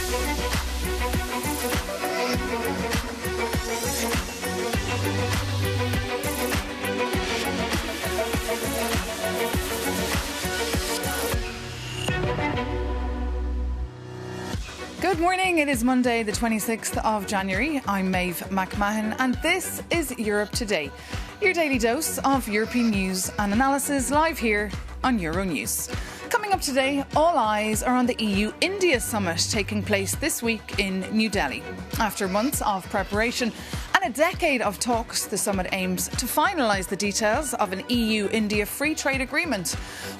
Good morning. It is Monday, the 26th of January. I'm Maeve McMahon, and this is Europe Today, your daily dose of European news and analysis live here on Euronews. Coming up today, all eyes are on the EU-India summit taking place this week in New Delhi. After months of preparation and a decade of talks, the summit aims to finalise the details of an EU-India free trade agreement,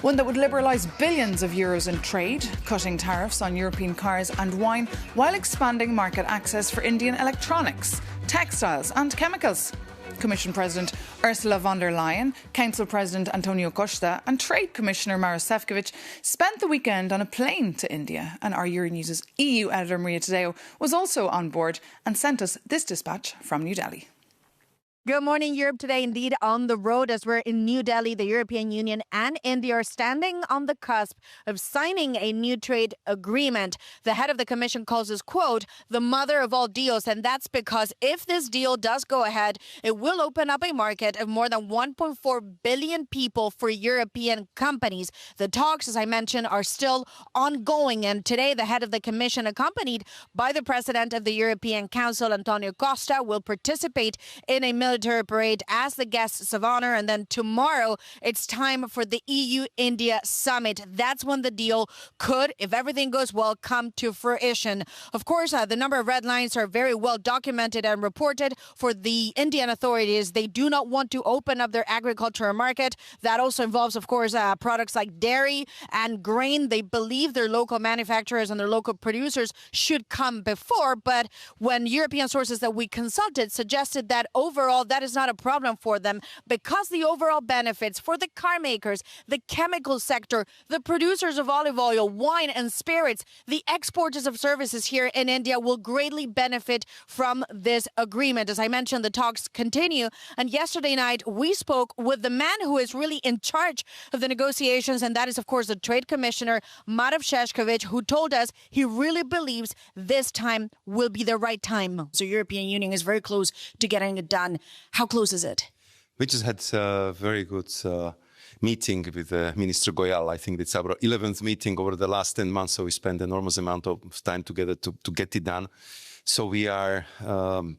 one that would liberalise billions of euros in trade, cutting tariffs on European cars and wine, while expanding market access for Indian electronics, textiles and chemicals. Commission President Ursula von der Leyen, Council President Antonio Costa and Trade Commissioner Maros Sefcovic spent the weekend on a plane to India, and our Euronews' EU editor Maria Tadeo was also on board and sent us this dispatch from New Delhi. Good morning, Europe Today. Indeed, on the road as we're in New Delhi, the European Union and India are standing on the cusp of signing a new trade agreement. The head of the Commission calls this, quote, the mother of all deals. And that's because if this deal does go ahead, it will open up a market of more than 1.4 billion people for European companies. The talks, as I mentioned, are still ongoing. And today, the head of the Commission, accompanied by the president of the European Council, Antonio Costa, will participate in a military parade as the guests of honor. And then tomorrow, it's time for the EU-India summit. That's when the deal could, if everything goes well, come to fruition. Of course, the number of red lines are very well documented and reported. For the Indian authorities, they do not want to open up their agricultural market. That also involves, of course, products like dairy and grain. They believe their local manufacturers and their local producers should come before. But when European sources that we consulted suggested that overall, that is not a problem for them because the overall benefits for the car makers, the chemical sector, the producers of olive oil, wine and spirits, the exporters of services here in India will greatly benefit from this agreement. As I mentioned, the talks continue. And yesterday night, we spoke with the man who is really in charge of the negotiations. And that is, of course, the Trade Commissioner, Maros Sefcovic, who told us he really believes this time will be the right time. So European Union is very close to getting it done. How close is it? We just had a very good meeting with Minister Goyal. I think it's our 11th meeting over the last 10 months, so we spent an enormous amount of time together to get it done. So we are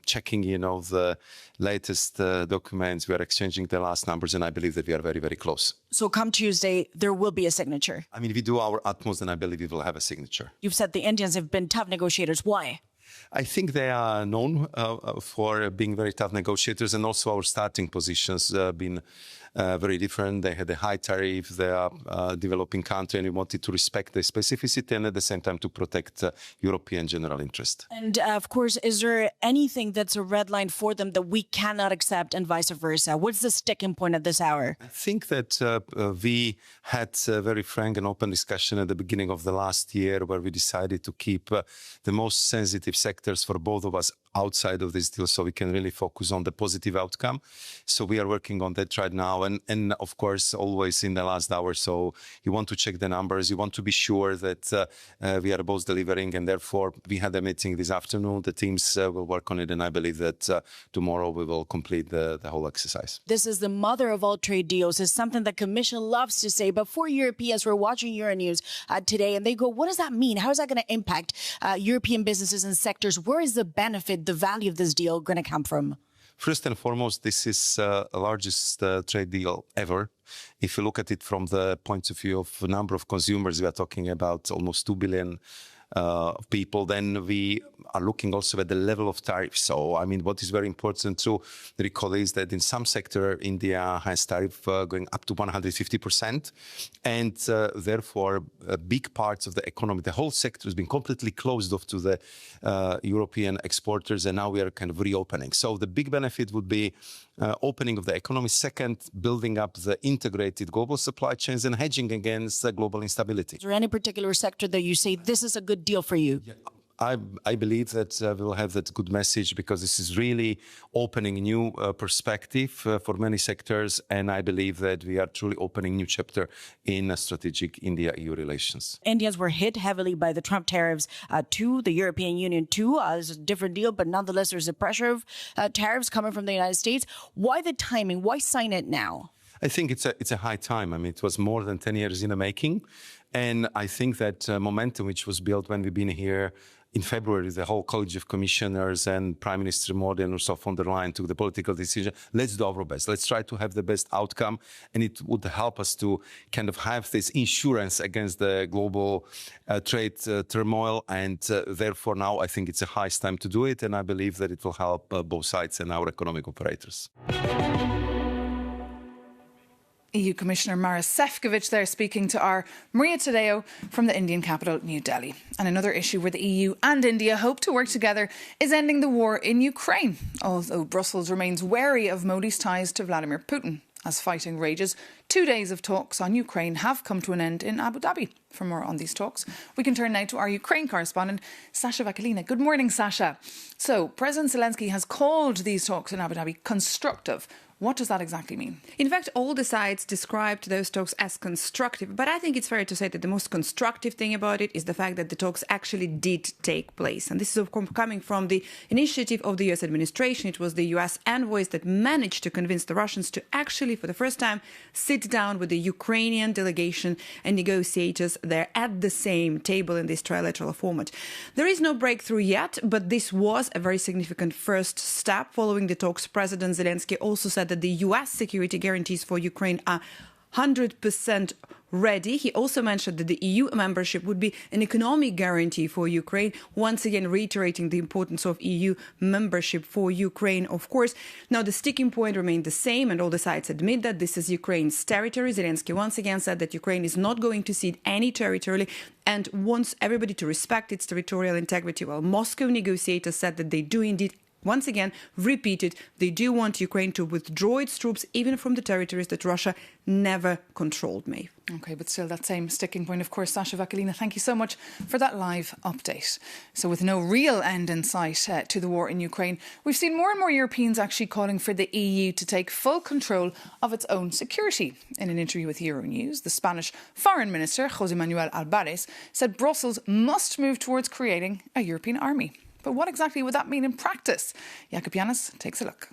checking, the latest documents. We are exchanging the last numbers, and I believe that we are very, very close. So come Tuesday, there will be a signature. I mean, we do our utmost, and I believe we will have a signature. You've said the Indians have been tough negotiators. Why? I think they are known for being very tough negotiators, and also our starting positions been very different. They had a high tariff, they are a developing country, and we wanted to respect the specificity and at the same time to protect European general interest. And of course, is there anything that's a red line for them that we cannot accept and vice versa? What's the sticking point at this hour? I think that we had a very frank and open discussion at the beginning of the last year where we decided to keep the most sensitive sectors for both of us outside of this deal so we can really focus on the positive outcome. So we are working on that right now. And of course, always in the last hour. So you want to check the numbers. You want to be sure that we are both delivering. And therefore, we had a meeting this afternoon. The teams will work on it. And I believe that tomorrow we will complete the whole exercise. This is the mother of all trade deals. It's something the Commission loves to say. But for Europeans who are watching Euronews today and they go, what does that mean? How is that going to impact European businesses and sectors? Where is the benefit, the value of this deal going to come from? First and foremost, this is the largest trade deal ever. If you look at it from the point of view of the number of consumers, we are talking about almost 2 billion people. Then we are looking also at the level of tariffs. So, I mean, what is very important to recall is that in some sector, India has tariff going up to 150%. And therefore, big parts of the economy, the whole sector has been completely closed off to the European exporters. And now we are kind of reopening. So the big benefit would be opening of the economy. Second, building up the integrated global supply chains and hedging against global instability. Is there any particular sector that you say this is a good deal for you? Yeah. I believe that we'll have that good message because this is really opening a new perspective for many sectors. And I believe that we are truly opening a new chapter in strategic India-EU relations. Indians were hit heavily by the Trump tariffs to the European Union too. It's a different deal, but nonetheless, there's a pressure of tariffs coming from the United States. Why the timing? Why sign it now? I think it's a high time. I mean, it was more than 10 years in the making. And I think that momentum which was built when we've been here in February, the whole College of Commissioners and Prime Minister Modi and Ursula von der Leyen took the political decision. Let's do our best. Let's try to have the best outcome. And it would help us to kind of have this insurance against the global trade turmoil. And therefore, now I think it's a high time to do it. And I believe that it will help both sides and our economic operators. EU Commissioner Maros Šefčovič there speaking to our Maria Tadeo from the Indian capital, New Delhi. And another issue where the EU and India hope to work together is ending the war in Ukraine, although Brussels remains wary of Modi's ties to Vladimir Putin. As fighting rages, 2 days of talks on Ukraine have come to an end in Abu Dhabi. For more on these talks, we can turn now to our Ukraine correspondent, Sasha Vakalina. Good morning, Sasha. So, President Zelensky has called these talks in Abu Dhabi constructive. What does that exactly mean? In fact, all the sides described those talks as constructive. But I think it's fair to say that the most constructive thing about it is the fact that the talks actually did take place. And this is, of course, coming from the initiative of the U.S. administration. It was the U.S. envoys that managed to convince the Russians to actually, for the first time, sit down with the Ukrainian delegation and negotiators there at the same table in this trilateral format. There is no breakthrough yet, but this was a very significant first step. Following the talks, President Zelensky also said that the U.S. security guarantees for Ukraine are 100% ready. He also mentioned that the EU membership would be an economic guarantee for Ukraine, once again reiterating the importance of EU membership for Ukraine, of course. Now, the sticking point remained the same, and all the sides admit that this is Ukraine's territory. Zelensky once again said that Ukraine is not going to cede any territory and wants everybody to respect its territorial integrity, while Moscow negotiators said that they do indeed once again repeated they do want Ukraine to withdraw its troops even from the territories that Russia never controlled, Maeve. OK, but still that same sticking point, of course. Sasha Vakalina, thank you so much for that live update. So with no real end in sight to the war in Ukraine, we've seen more and more Europeans actually calling for the EU to take full control of its own security. In an interview with Euronews, the Spanish Foreign Minister, José Manuel Álvarez, said Brussels must move towards creating a European army. But what exactly would that mean in practice? Jakub Janis takes a look.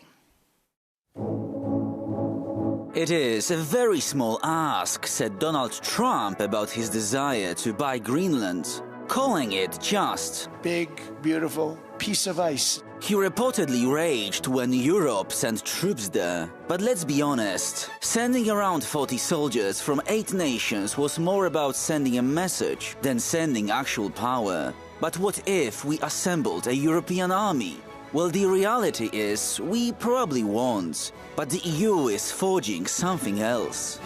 It is a very small ask, said Donald Trump about his desire to buy Greenland, calling it just big, beautiful piece of ice. He reportedly raged when Europe sent troops there. But let's be honest, sending around 40 soldiers from 8 nations was more about sending a message than sending actual power. But what if we assembled a European army? Well, the reality is we probably won't, but the EU is forging something else.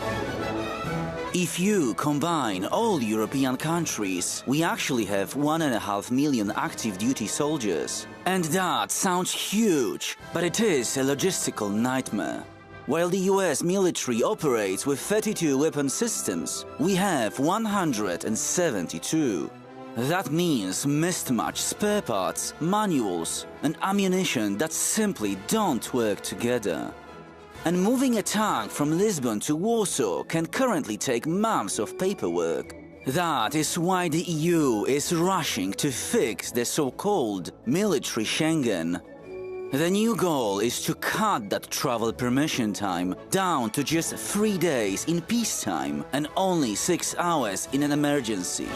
If you combine all European countries, we actually have 1.5 million active duty soldiers. And that sounds huge, but it is a logistical nightmare. While the US military operates with 32 weapon systems, we have 172. That means mismatched spare parts, manuals, and ammunition that simply don't work together. And moving a tank from Lisbon to Warsaw can currently take months of paperwork. That is why the EU is rushing to fix the so-called military Schengen. The new goal is to cut that travel permission time down to just 3 days in peacetime and only 6 hours in an emergency.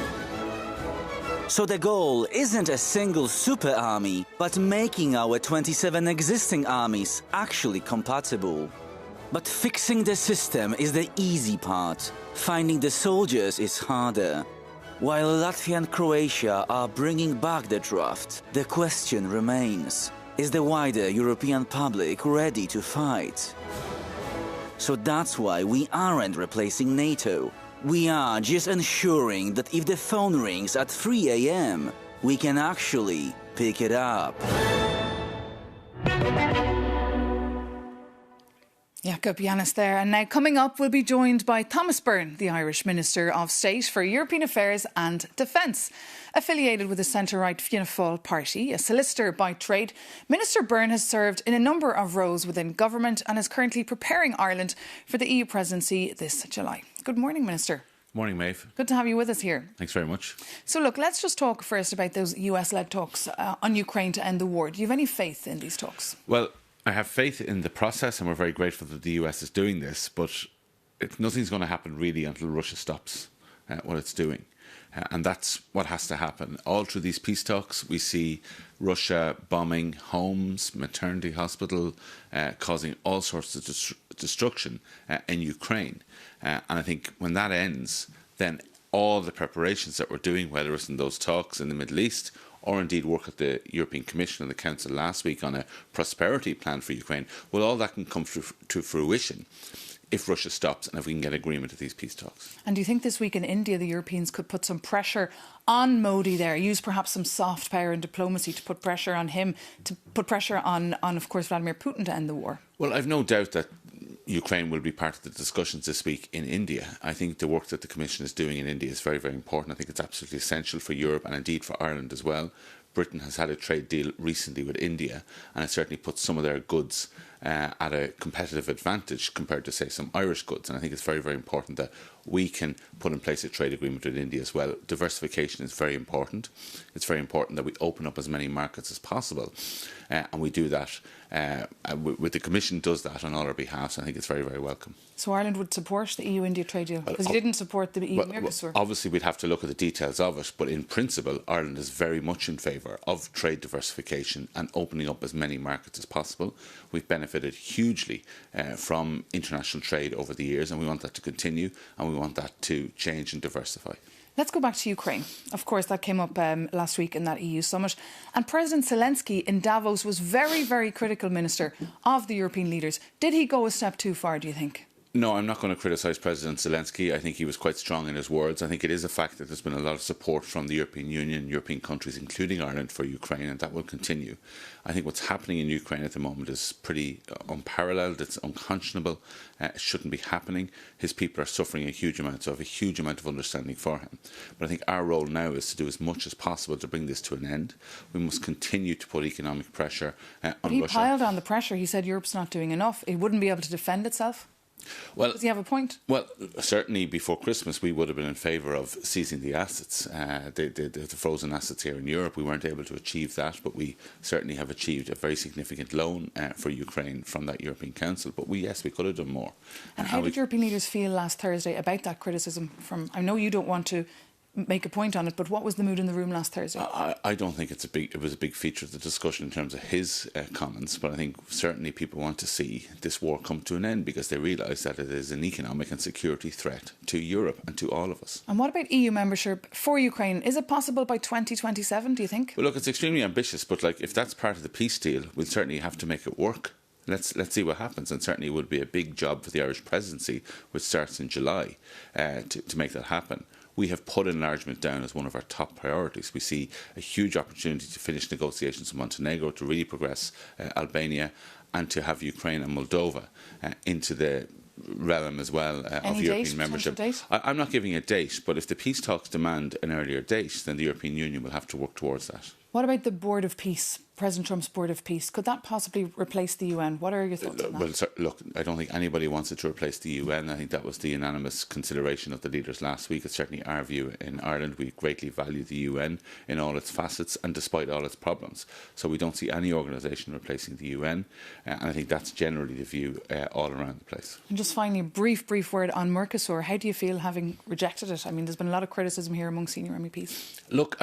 So the goal isn't a single super army, but making our 27 existing armies actually compatible. But fixing the system is the easy part. Finding the soldiers is harder. While Latvia and Croatia are bringing back the draft, the question remains: is the wider European public ready to fight? So that's why we aren't replacing NATO. We are just ensuring that if the phone rings at 3 a.m., we can actually pick it up. Jakob Yanis there. And now coming up, we'll be joined by Thomas Byrne, the Irish Minister of State for European Affairs and Defence. Affiliated with the centre-right Fianna Fáil party, a solicitor by trade, Minister Byrne has served in a number of roles within government and is currently preparing Ireland for the EU presidency this July. Good morning, Minister. Morning, Maeve. Good to have you with us here. Thanks very much. So look, let's just talk first about those US-led talks on Ukraine to end the war. Do you have any faith in these talks? Well, I have faith in the process and we're very grateful that the US is doing this, but nothing's going to happen really until Russia stops what it's doing. And that's what has to happen. All through these peace talks, we see Russia bombing homes, maternity hospital, causing all sorts of destruction in Ukraine. And I think when that ends, then all the preparations that we're doing, whether it's in those talks in the Middle East or indeed work at the European Commission and the Council last week on a prosperity plan for Ukraine, well, all that can come to fruition if Russia stops and if we can get agreement at these peace talks. And do you think this week in India the Europeans could put some pressure on Modi there, use perhaps some soft power and diplomacy to put pressure on him, to put pressure on of course, Vladimir Putin to end the war? Well, I've no doubt that Ukraine will be part of the discussions this week in India. I think the work that the Commission is doing in India is very, very important. I think it's absolutely essential for Europe and indeed for Ireland as well. Britain has had a trade deal recently with India, and it certainly puts some of their goods at a competitive advantage compared to, say, some Irish goods. And I think it's very, very important that we can put in place a trade agreement with India as well. Diversification is very important. It's very important that we open up as many markets as possible. And we do that, with the Commission does that on all our behalf. So I think it's very, very welcome. So Ireland would support the EU-India trade deal? Because you didn't support the EU-Mercosur. Obviously, we'd have to look at the details of it. But in principle, Ireland is very much in favour of trade diversification and opening up as many markets as possible. We've benefited hugely from international trade over the years, and we want that to continue, and we want that to change and diversify. Let's go back to Ukraine. Of course, that came up last week in that EU summit. And President Zelensky in Davos was very, very critical, Minister, of the European leaders. Did he go a step too far, do you think? No, I'm not going to criticise President Zelensky. I think he was quite strong in his words. I think it is a fact that there's been a lot of support from the European Union, European countries, including Ireland, for Ukraine, and that will continue. I think what's happening in Ukraine at the moment is pretty unparalleled. It's unconscionable. It shouldn't be happening. His people are suffering a huge amount, so I have a huge amount of understanding for him. But I think our role now is to do as much as possible to bring this to an end. We must continue to put economic pressure on Russia. He piled on the pressure. He said Europe's not doing enough. It wouldn't be able to defend itself. Well, does he have a point? Well, certainly before Christmas we would have been in favour of seizing the assets, the frozen assets here in Europe. We weren't able to achieve that, but we certainly have achieved a very significant loan for Ukraine from that European Council. But we could have done more. And how did European leaders feel last Thursday about that criticism from? I know you don't want to make a point on it, but what was the mood in the room last Thursday? I don't think it was a big feature of the discussion in terms of his comments, but I think certainly people want to see this war come to an end because they realise that it is an economic and security threat to Europe and to all of us. And what about EU membership for Ukraine? Is it possible by 2027, do you think? Well, look, it's extremely ambitious, but if that's part of the peace deal, we'll certainly have to make it work. Let's see what happens, and certainly it would be a big job for the Irish presidency, which starts in July, to make that happen. We have put enlargement down as one of our top priorities. We see a huge opportunity to finish negotiations with Montenegro, to really progress Albania, and to have Ukraine and Moldova into the realm as well of European membership. I'm not giving a date, but if the peace talks demand an earlier date, then the European Union will have to work towards that. What about the Board of Peace, President Trump's Board of Peace? Could that possibly replace the UN? What are your thoughts on that? Well, look, I don't think anybody wants it to replace the UN. I think that was the unanimous consideration of the leaders last week. It's certainly our view in Ireland. We greatly value the UN in all its facets and despite all its problems. So we don't see any organisation replacing the UN. And I think that's generally the view all around the place. And just finally, a brief word on Mercosur. How do you feel having rejected it? I mean, there's been a lot of criticism here among senior MEPs. Look,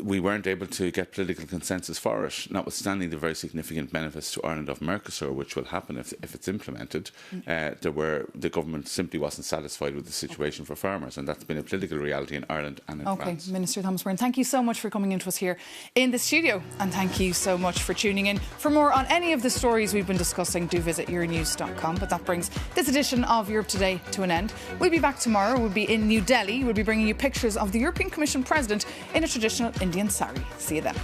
we weren't able to get political consensus for it, notwithstanding the very significant benefits to Ireland of Mercosur, which will happen if it's implemented. The government simply wasn't satisfied with the situation for farmers, and that's been a political reality in Ireland and in France. Minister Thomas Byrne, thank you so much for coming into us here in the studio, and thank you so much for tuning in. For more on any of the stories we've been discussing, do visit euronews.com. But that brings this edition of Europe Today to an end. We'll be back tomorrow. We'll be in New Delhi. We'll be bringing you pictures of the European Commission President in a traditional Indian sari. See you then.